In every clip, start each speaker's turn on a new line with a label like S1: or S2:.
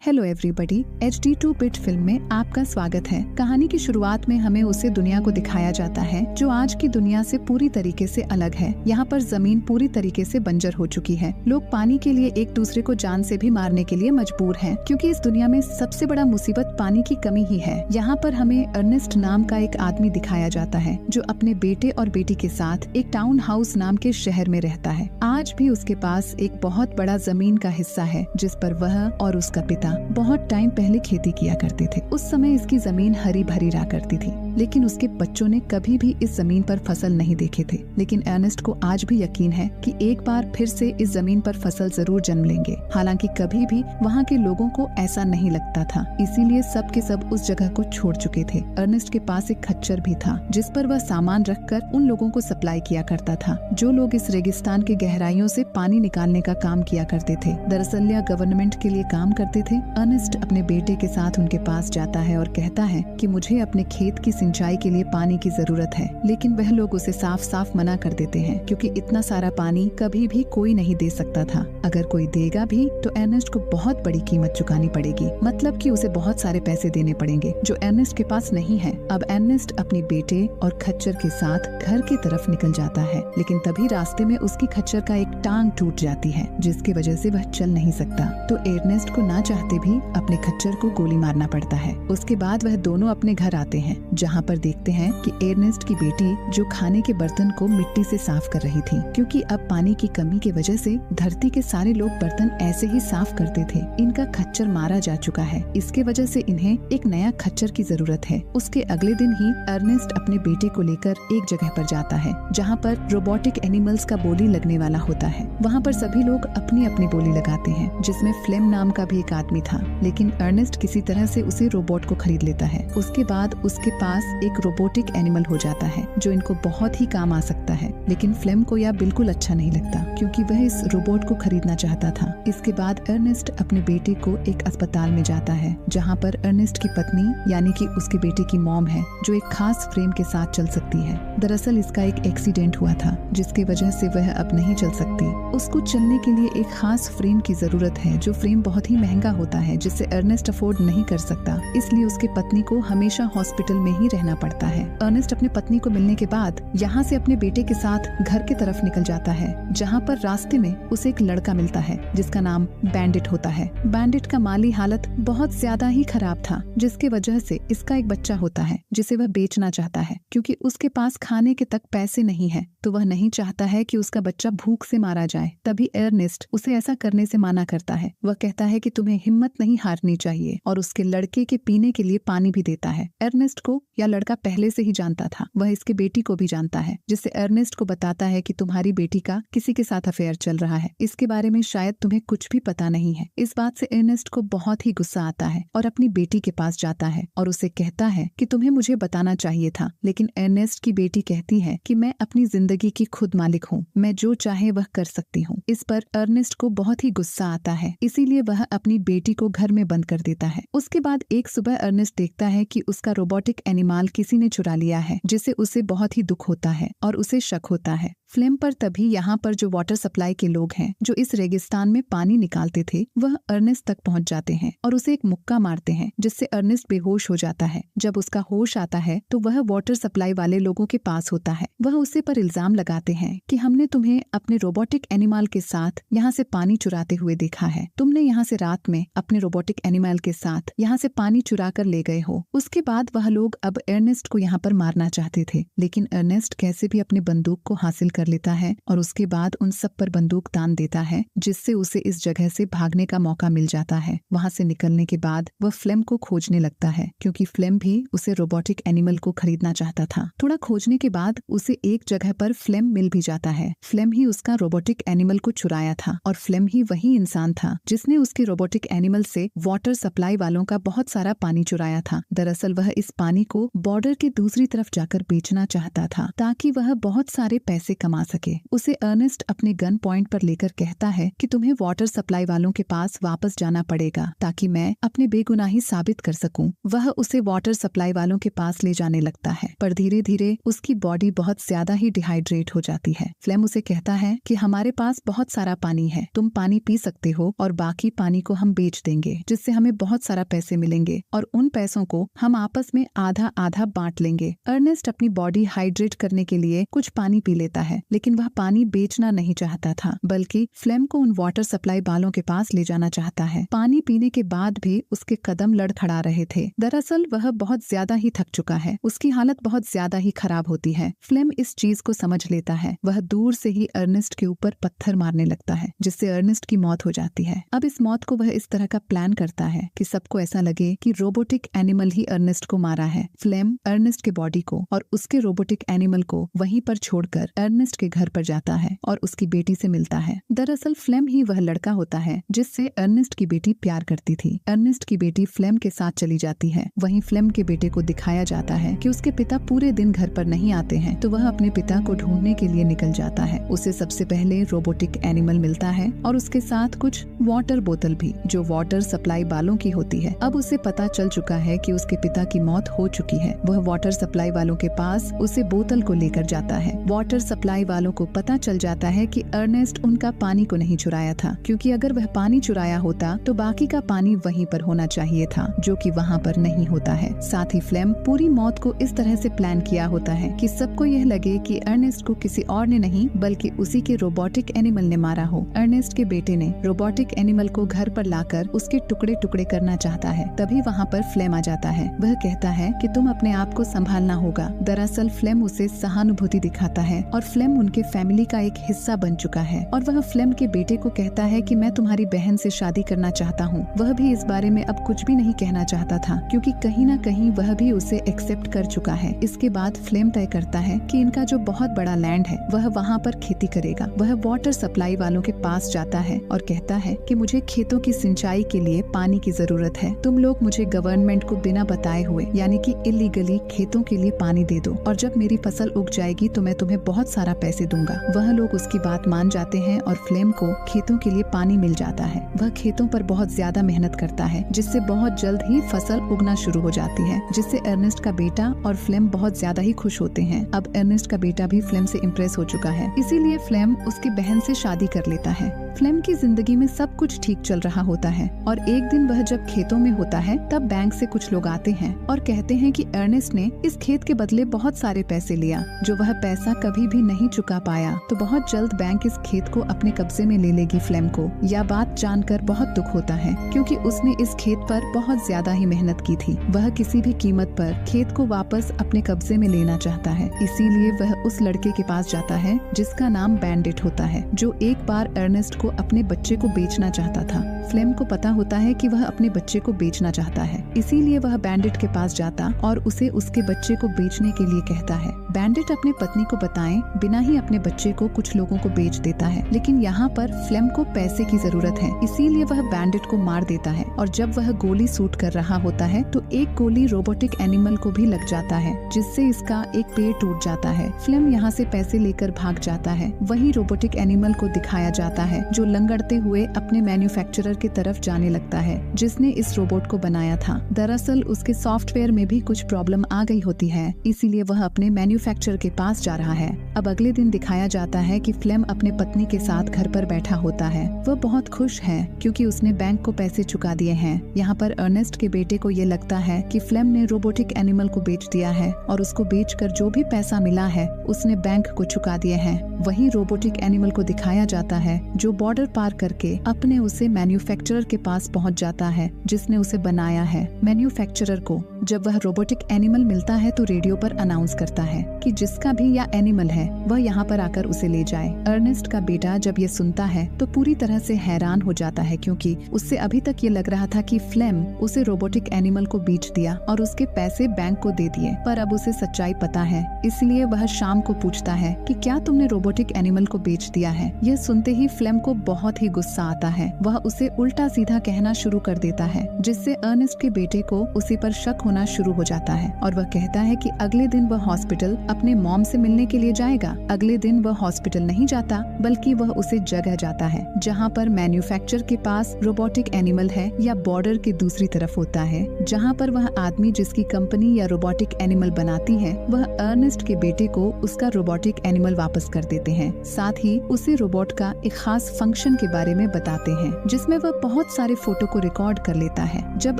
S1: Hello everybody, HD2 bit film में आपका स्वागत है। कहानी की शुरुआत में हमें उसे दुनिया को दिखाया जाता है जो आज की दुनिया से पूरी तरीके से अलग है। यहाँ पर जमीन पूरी तरीके से बंजर हो चुकी है। लोग पानी के लिए एक दूसरे को जान से भी मारने के लिए मजबूर हैं, क्योंकि इस दुनिया में सबसे बड़ा मुसीबत पानी की कमी ही है। यहाँ पर हमें अर्नेस्ट नाम का एक आदमी दिखाया जाता है जो अपने बेटे और बेटी के साथ एक टाउन हाउस नाम के शहर में रहता है। आज भी उसके पास एक बहुत बड़ा जमीन का हिस्सा है जिस पर वह और उसका पिता बहुत टाइम पहले खेती किया करते थे। उस समय इसकी जमीन हरी भरी रहा करती थी, लेकिन उसके बच्चों ने कभी भी इस जमीन पर फसल नहीं देखे थे। लेकिन अर्नेस्ट को आज भी यकीन है कि एक बार फिर से इस जमीन पर फसल जरूर जन्म लेंगे। हालांकि कभी भी वहाँ के लोगों को ऐसा नहीं लगता था, इसीलिए सब के सब उस जगह को छोड़ चुके थे। अर्नेस्ट के पास एक खच्चर भी था जिस पर वह सामान रखकर उन लोगों को सप्लाई किया करता था जो लोग इस रेगिस्तान की गहराइयों से पानी निकालने का काम किया करते थे। दरअसल यह गवर्नमेंट के लिए काम करते थे। अर्नेस्ट अपने बेटे के साथ उनके पास जाता है और कहता है कि मुझे अपने खेत की सिंचाई के लिए पानी की जरूरत है, लेकिन वह लोग उसे साफ साफ मना कर देते हैं क्योंकि इतना सारा पानी कभी भी कोई नहीं दे सकता था। अगर कोई देगा भी तो अर्नेस्ट को बहुत बड़ी कीमत चुकानी पड़ेगी, मतलब कि उसे बहुत सारे पैसे देने पड़ेंगे जो अर्नेस्ट के पास नहीं है। अब अर्नेस्ट अपने बेटे और खच्चर के साथ घर की तरफ निकल जाता है, लेकिन तभी रास्ते में उसकी खच्चर का एक टांग टूट जाती है जिसकी वजह से वह चल नहीं सकता। तो अर्नेस्ट को ना चाहते भी अपने खच्चर को गोली मारना पड़ता है। उसके बाद वह दोनों अपने घर आते हैं, जहाँ पर देखते हैं कि अर्नेस्ट की बेटी जो खाने के बर्तन को मिट्टी से साफ कर रही थी, क्योंकि अब पानी की कमी की वजह से धरती के सारे लोग बर्तन ऐसे ही साफ करते थे। इनका खच्चर मारा जा चुका है, इसके वजह से इन्हें एक नया खच्चर की जरूरत है। उसके अगले दिन ही अर्नेस्ट अपने बेटे को लेकर एक जगह पर जाता है जहाँ पर रोबोटिक एनिमल्स का बोली लगने वाला होता है। वहाँ पर सभी लोग अपनी अपनी बोली लगाते हैं, जिसमें फ्लेम नाम का भी एक आदमी था, लेकिन अर्नेस्ट किसी तरह से उसे रोबोट को खरीद लेता है। उसके बाद उसके पास एक रोबोटिक एनिमल हो जाता है जो इनको बहुत ही काम आ सकता है। लेकिन फ्लेम को यह बिल्कुल अच्छा नहीं लगता क्योंकि वह इस रोबोट को खरीदना चाहता था। इसके बाद अर्नेस्ट अपने बेटे को एक अस्पताल में जाता है जहाँ पर अर्नेस्ट की पत्नी यानी कि उसके बेटे की मॉम है जो एक खास फ्रेम के साथ चल सकती है। दरअसल इसका एक एक्सीडेंट हुआ था जिसकी वजह से वह अब नहीं चल सकती। उसको चलने के लिए एक खास फ्रेम की जरूरत है जो फ्रेम बहुत ही महंगा होता है जिससे अर्नेस्ट अफोर्ड नहीं कर सकता। इसलिए उसके पत्नी को हमेशा हॉस्पिटल में ही रहना पड़ता है। अर्नेस्ट अपनी पत्नी को मिलने के बाद यहाँ से अपने बेटे के साथ घर की तरफ निकल जाता है, जहाँ पर रास्ते में उसे एक लड़का मिलता है जिसका नाम बैंडिट होता है। बैंडिट का माली हालत बहुत ज्यादा ही खराब था, जिसकी वजह से इसका एक बच्चा होता है जिसे वह बेचना चाहता है क्योंकि उसके पास खाने के तक पैसे नहीं है। तो वह नहीं चाहता है कि उसका बच्चा भूख से मारा जाए। तभी अर्नेस्ट उसे ऐसा करने से मना करता है। वह कहता है कि तुम्हें हिम्मत नहीं हारनी चाहिए और उसके लड़के के पीने के लिए पानी भी देता है। अर्नेस्ट को यह लड़का पहले से ही जानता था, वह इसके बेटी को भी जानता है, जिससे अर्नेस्ट को बताता है कि तुम्हारी बेटी का किसी के साथ अफेयर चल रहा है। इसके बारे में शायद तुम्हें कुछ भी पता नहीं है। इस बात से अर्नेस्ट को बहुत ही गुस्सा आता है और अपनी बेटी के पास जाता है और उसे कहता है कि तुम्हें मुझे बताना चाहिए था। लेकिन अर्नेस्ट की बेटी कहती है कि मैं अपनी जिंदगी की खुद मालिक हूँ, मैं जो चाहे वह कर सकती हूँ। इस पर अर्नेस्ट को बहुत ही गुस्सा आता है, इसीलिए वह अपनी बेटी को घर में बंद कर देता है। उसके बाद एक सुबह अर्नेस्ट देखता है कि उसका रोबोटिक एनिमल किसी ने चुरा लिया है, जिससे उसे बहुत ही दुख होता है और उसे शक होता है। फ्लेम पर तभी यहाँ पर जो वाटर सप्लाई के लोग हैं जो इस रेगिस्तान में पानी निकालते थे, वह अर्नेस्ट तक पहुँच जाते हैं और उसे एक मुक्का मारते हैं जिससे अर्नेस्ट बेहोश हो जाता है। जब उसका होश आता है तो वह वाटर सप्लाई वाले लोगों के पास होता है। वह उसे पर इल्जाम लगाते हैं कि हमने तुम्हें अपने रोबोटिक एनिमल के साथ यहाँ से पानी चुराते हुए देखा है। तुमने यहाँ से रात में अपने रोबोटिक एनिमल के साथ यहाँ से पानी चुरा कर ले गए हो। उसके बाद वह लोग अब अर्नेस्ट को यहाँ पर मारना चाहते थे, लेकिन अर्नेस्ट कैसे भी अपनी बंदूक को हासिल कर लेता है और उसके बाद उन सब पर बंदूक तान देता है, जिससे उसे इस जगह से भागने का मौका मिल जाता है। वहाँ से निकलने के बाद वह फ्लेम को खोजने लगता है क्योंकि फ्लेम भी उसे रोबोटिक एनिमल को खरीदना चाहता था। थोड़ा खोजने के बाद उसे एक जगह पर फ्लेम मिल भी जाता है। फ्लेम ही उसका रोबोटिक एनिमल को चुराया था और फ्लेम ही वही इंसान था जिसने उसके रोबोटिक एनिमल से वाटर सप्लाई वालों का बहुत सारा पानी चुराया था। दरअसल वह इस पानी को बॉर्डर के दूसरी तरफ जाकर बेचना चाहता था ताकि वह बहुत सारे पैसे कमा थमा सके। उसे अर्नेस्ट अपने गन पॉइंट पर लेकर कहता है कि तुम्हें वाटर सप्लाई वालों के पास वापस जाना पड़ेगा ताकि मैं अपनी बेगुनाही साबित कर सकूं। वह उसे वाटर सप्लाई वालों के पास ले जाने लगता है, पर धीरे धीरे उसकी बॉडी बहुत ज्यादा ही डिहाइड्रेट हो जाती है। फ्लेम उसे कहता है कि हमारे पास बहुत सारा पानी है, तुम पानी पी सकते हो और बाकी पानी को हम बेच देंगे, जिससे हमें बहुत सारा पैसे मिलेंगे और उन पैसों को हम आपस में आधा आधा बांट लेंगे। अर्नेस्ट अपनी बॉडी हाइड्रेट करने के लिए कुछ पानी पी लेता है, लेकिन वह पानी बेचना नहीं चाहता था, बल्कि फ्लेम को उन वाटर सप्लाई वालों के पास ले जाना चाहता है। पानी पीने के बाद भी उसके कदम लड़खड़ा रहे थे। दरअसल वह बहुत ज्यादा ही थक चुका है, उसकी हालत बहुत ज्यादा ही खराब होती है। फ्लेम इस चीज को समझ लेता है। वह दूर से ही अर्नेस्ट के ऊपर पत्थर मारने लगता है, जिससे अर्नेस्ट की मौत हो जाती है। अब इस मौत को वह इस तरह का प्लान करता है कि सबको ऐसा लगे कि रोबोटिक एनिमल ही अर्नेस्ट को मारा है। फ्लेम अर्नेस्ट के बॉडी को और उसके रोबोटिक एनिमल को वहीं पर छोड़कर अर्नेस्ट के घर पर जाता है और उसकी बेटी से मिलता है। दरअसल फ्लेम ही वह लड़का होता है जिससे अर्नेस्ट की बेटी प्यार करती थी। अर्नेस्ट की बेटी फ्लेम के साथ चली जाती है। वहीं फ्लेम के बेटे को दिखाया जाता है कि उसके पिता पूरे दिन घर पर नहीं आते हैं, तो वह अपने पिता को ढूंढने के लिए निकल जाता है। उसे सबसे पहले रोबोटिक एनिमल मिलता है और उसके साथ कुछ वाटर बोतल भी, जो वाटर सप्लाई वालों की होती है। अब उसे पता चल चुका है कि उसके पिता की मौत हो चुकी है। वह वाटर सप्लाई वालों के पास उसे बोतल को लेकर जाता है। वाटर सप्लाई वालों को पता चल जाता है कि अर्नेस्ट उनका पानी को नहीं चुराया था, क्योंकि अगर वह पानी चुराया होता तो बाकी का पानी वहीं पर होना चाहिए था, जो कि वहाँ पर नहीं होता है। साथ ही फ्लेम पूरी मौत को इस तरह से प्लान किया होता है कि सबको यह लगे कि अर्नेस्ट को किसी और ने नहीं बल्कि उसी के रोबोटिक एनिमल ने मारा हो। अर्नेस्ट के बेटे ने रोबोटिक एनिमल को घर पर लाकर उसके टुकड़े टुकड़े करना चाहता है। तभी वहाँ पर फ्लेम आ जाता है। वह कहता है कि तुम अपने आप को संभालना होगा। दरअसल फ्लेम उसे सहानुभूति दिखाता है और फ्लेम उनके फैमिली का एक हिस्सा बन चुका है और वह फ्लेम के बेटे को कहता है कि मैं तुम्हारी बहन से शादी करना चाहता हूँ। वह भी इस बारे में अब कुछ भी नहीं कहना चाहता था, क्योंकि कहीं न कहीं वह भी उसे एक्सेप्ट कर चुका है। इसके बाद फ्लेम तय करता है कि इनका जो बहुत बड़ा लैंड है वह वहाँ पर खेती करेगा। वह वाटर सप्लाई वालों के पास जाता है और कहता है कि मुझे खेतों की सिंचाई के लिए पानी की जरूरत है। तुम लोग मुझे गवर्नमेंट को बिना बताए हुए यानी कि इलीगली खेतों के लिए पानी दे दो और जब मेरी फसल उग जाएगी तो मैं तुम्हें बहुत सारा पैसे दूंगा। वह लोग उसकी बात मान जाते हैं और फ्लेम को खेतों के लिए पानी मिल जाता है। वह खेतों पर बहुत ज्यादा मेहनत करता है, जिससे बहुत जल्द ही फसल उगना शुरू हो जाती है, जिससे अर्नेस्ट का बेटा और फ्लेम बहुत ज्यादा ही खुश होते हैं। अब अर्नेस्ट का बेटा भी फ्लेम से इम्प्रेस हो चुका है, इसीलिए फ्लेम उसकी बहन से शादी कर लेता है। फ्लेम की जिंदगी में सब कुछ ठीक चल रहा होता है और एक दिन वह जब खेतों में होता है तब बैंक से कुछ लोग आते हैं और कहते हैं कि अर्नेस्ट ने इस खेत के बदले बहुत सारे पैसे लिया, जो वह पैसा कभी भी नहीं चुका पाया, तो बहुत जल्द बैंक इस खेत को अपने कब्जे में ले लेगी। फ्लेम को यह बात जानकर बहुत दुख होता है, क्योंकि उसने इस खेत पर बहुत ज्यादा ही मेहनत की थी। वह किसी भी कीमत पर खेत को वापस अपने कब्जे में लेना चाहता है, इसीलिए वह उस लड़के के पास जाता है जिसका नाम बैंडिट होता है, जो एक बार अर्नेस्ट को अपने बच्चे को बेचना चाहता था। फ्लेम को पता होता है कि वह अपने बच्चे को बेचना चाहता है, इसीलिए वह बैंडिट के पास जाता और उसे उसके बच्चे को बेचने के लिए कहता है। बैंडिट अपनी पत्नी को बताए बिना ही अपने बच्चे को कुछ लोगों को बेच देता है, लेकिन यहाँ पर फ्लेम को पैसे की जरूरत है, इसीलिए वह बैंडिट को मार देता है और जब वह गोली शूट कर रहा होता है तो एक गोली रोबोटिक एनिमल को भी लग जाता है, जिससे इसका एक पैर टूट जाता है। फ्लेम यहाँ से पैसे लेकर भाग जाता है। वही रोबोटिक एनिमल को दिखाया जाता है जो लंगड़ते हुए अपने मैन्युफैक्चरर की तरफ जाने लगता है जिसने इस रोबोट को बनाया था। दरअसल उसके सॉफ्टवेयर में भी कुछ प्रॉब्लम आ गई होती है, इसीलिए वह अपने मैन्युफैक्चरर के पास जा रहा है। अब अगले दिन दिखाया जाता है कि फ्लेम अपने पत्नी के साथ घर पर बैठा होता है। वह बहुत खुश है क्योंकि उसने बैंक को पैसे चुका दिए हैं। यहाँ पर अर्नेस्ट के बेटे को ये लगता है कि फ्लेम ने रोबोटिक एनिमल को बेच दिया है और उसको बेचकर जो भी पैसा मिला है उसने बैंक को चुका दिए हैं। वही रोबोटिक एनिमल को दिखाया जाता है जो बॉर्डर पार करके अपने उसे मैन्युफैक्चरर के पास पहुंच जाता है जिसने उसे बनाया है। मैन्युफैक्चरर को जब वह रोबोटिक एनिमल मिलता है तो रेडियो पर अनाउंस करता है कि जिसका भी यह एनिमल है वह यहाँ पर आकर उसे ले जाए। अर्नेस्ट का बेटा जब ये सुनता है तो पूरी तरह से हैरान हो जाता है, क्योंकि उससे अभी तक ये लग रहा था कि फ्लेम उसे रोबोटिक एनिमल को बेच दिया और उसके पैसे बैंक को दे दिए, पर अब उसे सच्चाई पता है। इसलिए वह शाम को पूछता है कि क्या तुमने रोबोटिक एनिमल को बेच दिया है। यह सुनते ही फ्लेम को को बहुत ही गुस्सा आता है। वह उसे उल्टा सीधा कहना शुरू कर देता है, जिससे अर्नेस्ट के बेटे को उसी पर शक होना शुरू हो जाता है और वह कहता है कि अगले दिन वह हॉस्पिटल अपने मॉम से मिलने के लिए जाएगा। अगले दिन वह हॉस्पिटल नहीं जाता, बल्कि वह उसे जगह जाता है जहाँ पर मैन्युफैक्चर के पास रोबोटिक एनिमल है या बॉर्डर की दूसरी तरफ होता है, जहाँ पर वह आदमी जिसकी कंपनी या रोबोटिक एनिमल बनाती है वह अर्नेस्ट के बेटे को उसका रोबोटिक एनिमल वापस कर देते हैं। साथ ही उसे रोबोट का एक खास फंक्शन के बारे में बताते हैं, जिसमें वह बहुत सारे फोटो को रिकॉर्ड कर लेता है। जब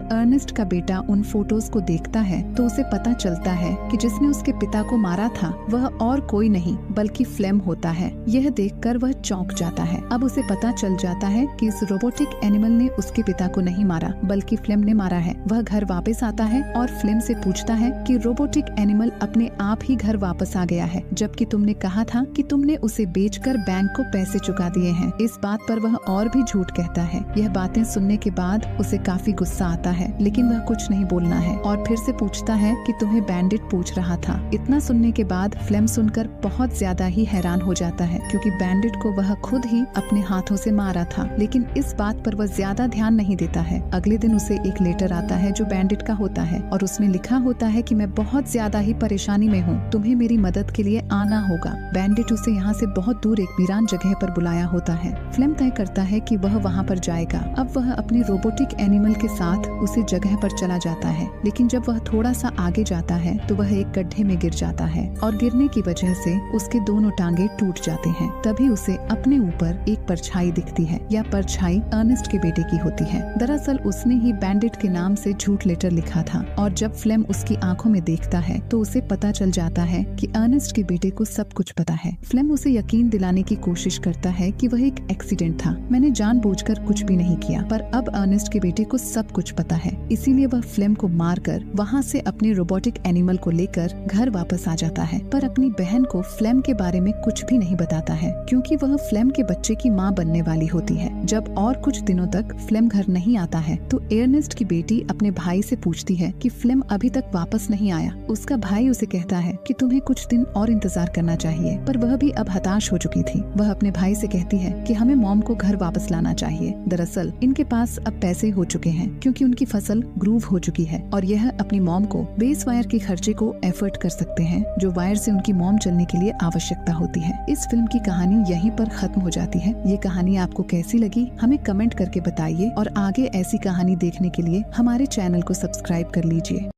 S1: अर्नेस्ट का बेटा उन फोटोज को देखता है तो उसे पता चलता है कि जिसने उसके पिता को मारा था वह और कोई नहीं बल्कि फ्लेम होता है। यह देखकर वह चौंक जाता है। अब उसे पता चल जाता है कि इस रोबोटिक एनिमल ने उसके पिता को नहीं मारा बल्कि फ्लेम ने मारा है। वह घर वापस आता है और फ्लेम से पूछता है कि रोबोटिक एनिमल अपने आप ही घर वापस आ गया है, जबकि तुमने कहा था कि तुमने उसे बेचकर बैंक को पैसे चुका दिए हैं। इस बात पर वह और भी झूठ कहता है। यह बातें सुनने के बाद उसे काफी गुस्सा आता है, लेकिन वह कुछ नहीं बोलना है और फिर से पूछता है कि तुम्हें बैंडिट पूछ रहा था। इतना सुनने के बाद फ्लेम सुनकर बहुत ज्यादा ही हैरान हो जाता है, क्योंकि बैंडिट को वह खुद ही अपने हाथों से मारा था, लेकिन इस बात पर वह ज्यादा ध्यान नहीं देता है। अगले दिन उसे एक लेटर आता है जो बैंडिट का होता है और उसमें लिखा होता है कि मैं बहुत ज्यादा ही परेशानी में हूँ, तुम्हें मेरी मदद के लिए आना होगा। बैंडिट उसे यहाँ से बहुत दूर एक वीरान जगह पर बुलाया होता है। फ्लेम तय करता है कि वह वहाँ पर जाएगा। अब वह अपने रोबोटिक एनिमल के साथ उसी जगह पर चला जाता है, लेकिन जब वह थोड़ा सा आगे जाता है तो वह एक गड्ढे में गिर जाता है और गिरने की वजह से उसके दोनों टांगे टूट जाते हैं। तभी उसे अपने ऊपर एक परछाई दिखती है। यह परछाई अर्नेस्ट के बेटे की होती है। दरअसल उसने ही बैंडिट के नाम से झूठ लेटर लिखा था और जब फ्लेम उसकी आंखों में देखता है तो उसे पता चल जाता है कि अर्नेस्ट के बेटे को सब कुछ पता है। फ्लेम उसे यकीन दिलाने की कोशिश करता है कि वह एक एक्सीडेंट था, मैंने जानबूझकर कुछ भी नहीं किया, पर अब अर्नेस्ट के बेटे को सब कुछ पता है। इसीलिए वह फ्लेम को मारकर वहाँ से अपने रोबोटिक एनिमल को लेकर घर वापस आ जाता है, पर अपनी बहन को फ्लेम के बारे में कुछ भी नहीं बताता है, क्योंकि वह फ्लेम के बच्चे की माँ बनने वाली होती है। जब और कुछ दिनों तक फ्लेम घर नहीं आता है तो अर्नेस्ट की बेटी अपने भाई से पूछती है कि फ्लेम अभी तक वापस नहीं आया। उसका भाई उसे कहता है कि तुम्हें कुछ दिन और इंतजार करना चाहिए, पर वह भी अब हताश हो चुकी थी। वह अपने भाई से कहती है कि हमें मॉम को घर वापस लाना चाहिए। दरअसल इनके पास अब पैसे हो चुके हैं, क्योंकि उनकी फसल ग्रूव हो चुकी है और यह अपनी मॉम को बेस वायर के खर्चे को एफर्ट कर सकते हैं, जो वायर से उनकी मॉम चलने के लिए आवश्यकता होती है। इस फिल्म की कहानी यहीं पर खत्म हो जाती है। ये कहानी आपको कैसी लगी हमें कमेंट करके बताइए और आगे ऐसी कहानी देखने के लिए हमारे चैनल को सब्सक्राइब कर लीजिए।